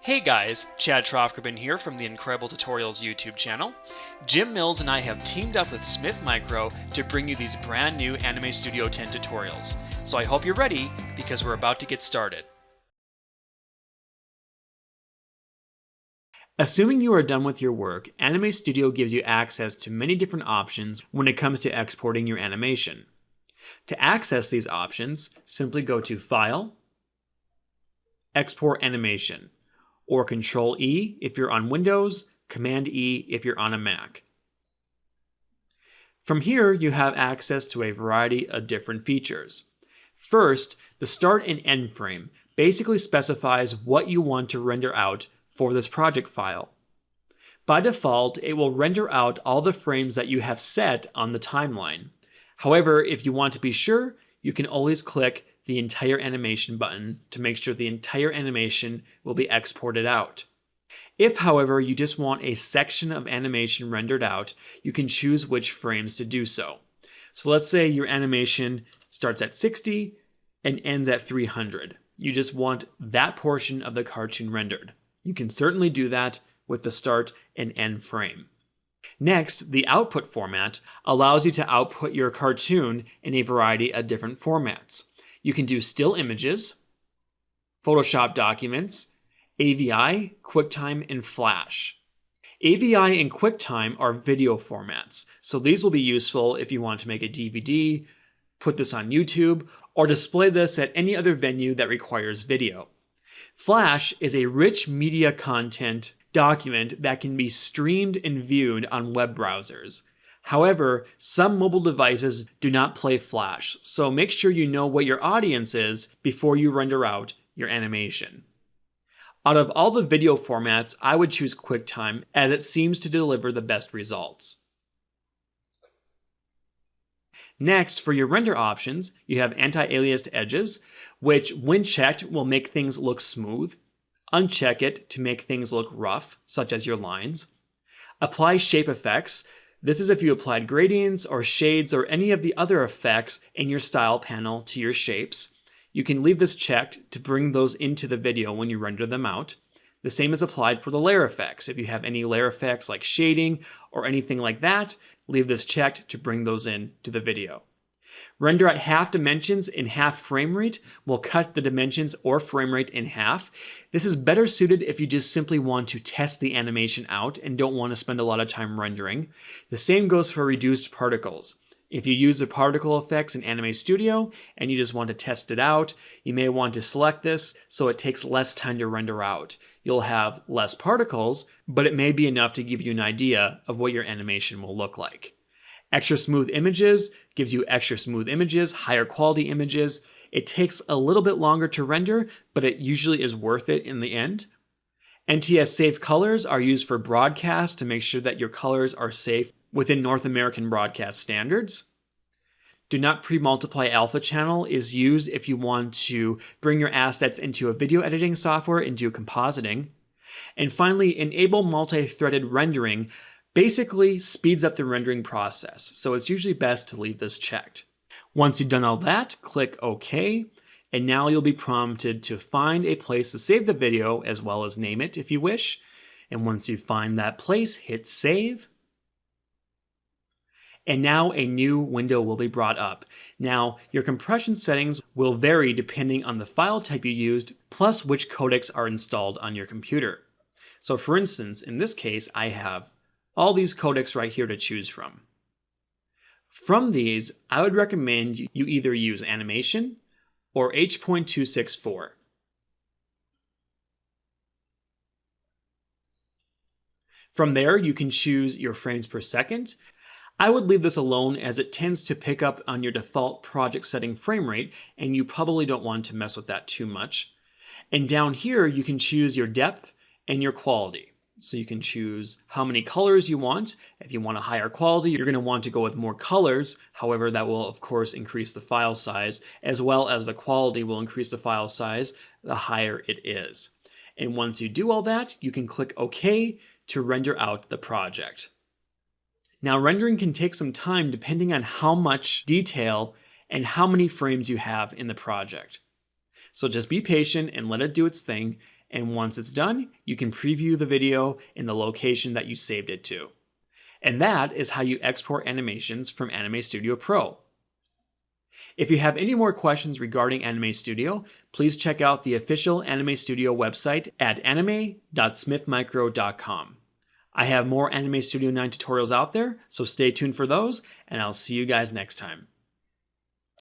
Hey guys, Chad Trofkerman here from the Incredible Tutorials YouTube channel. Jim Mills and I have teamed up with Smith Micro to bring you these brand new Anime Studio 10 tutorials. So I hope you're ready because we're about to get started. Assuming you are done with your work, Anime Studio gives you access to many different options when it comes to exporting your animation. To access these options, simply go to File, Export Animation, or Control-E if you're on Windows, Command-E if you're on a Mac. From here, you have access to a variety of different features. First, the start and end frame basically specifies what you want to render out for this project file. By default, it will render out all the frames that you have set on the timeline. However, if you want to be sure, you can always click the entire animation button to make sure the entire animation will be exported out. If, however, you just want a section of animation rendered out, you can choose which frames to do so. So let's say your animation starts at 60 and ends at 300. You just want that portion of the cartoon rendered. You can certainly do that with the start and end frame. Next, the output format allows you to output your cartoon in a variety of different formats. You can do still images, Photoshop documents, AVI, QuickTime, and Flash. AVI and QuickTime are video formats, so these will be useful if you want to make a DVD, put this on YouTube, or display this at any other venue that requires video. Flash is a rich media content document that can be streamed and viewed on web browsers. However, some mobile devices do not play Flash, so make sure you know what your audience is before you render out your animation. Out of all the video formats, I would choose QuickTime as it seems to deliver the best results. Next, for your render options, you have anti-aliased edges, which when checked will make things look smooth. Uncheck it to make things look rough, such as your lines. Apply shape effects. This is if you applied gradients or shades or any of the other effects in your style panel to your shapes. You can leave this checked to bring those into the video when you render them out. The same is applied for the layer effects. If you have any layer effects like shading or anything like that, leave this checked to bring those in to the video. Render at half dimensions in half frame rate will cut the dimensions or frame rate in half. This is better suited if you just simply want to test the animation out and don't want to spend a lot of time rendering. The same goes for reduced particles. If you use the particle effects in Anime Studio and you just want to test it out, you may want to select this so it takes less time to render out. You'll have less particles, but it may be enough to give you an idea of what your animation will look like. Extra smooth images gives you extra smooth images, higher quality images. It takes a little bit longer to render, but it usually is worth it in the end. NTS safe colors are used for broadcast to make sure that your colors are safe within North American broadcast standards. Do not pre-multiply alpha channel is used if you want to bring your assets into a video editing software and do compositing. And finally, enable multi-threaded rendering basically speeds up the rendering process, so it's usually best to leave this checked. Once you've done all that, click OK, and now you'll be prompted to find a place to save the video as well as name it if you wish. And once you find that place, hit Save. And now a new window will be brought up. Now, your compression settings will vary depending on the file type you used, plus which codecs are installed on your computer. So for instance, in this case, I have all these codecs right here to choose from. From these, I would recommend you either use Animation or H.264. From there, you can choose your frames per second. I would leave this alone as it tends to pick up on your default project setting frame rate, and you probably don't want to mess with that too much. And down here, you can choose your depth and your quality. So you can choose how many colors you want. If you want a higher quality, you're going to want to go with more colors. However, that will of course increase the file size, as well as the quality will increase the file size the higher it is. And once you do all that, you can click OK to render out the project. Now, rendering can take some time depending on how much detail and how many frames you have in the project. So just be patient and let it do its thing, and once it's done, you can preview the video in the location that you saved it to. And that is how you export animations from Anime Studio Pro. If you have any more questions regarding Anime Studio, please check out the official Anime Studio website at anime.smithmicro.com. I have more Anime Studio 9 tutorials out there, so stay tuned for those, and I'll see you guys next time.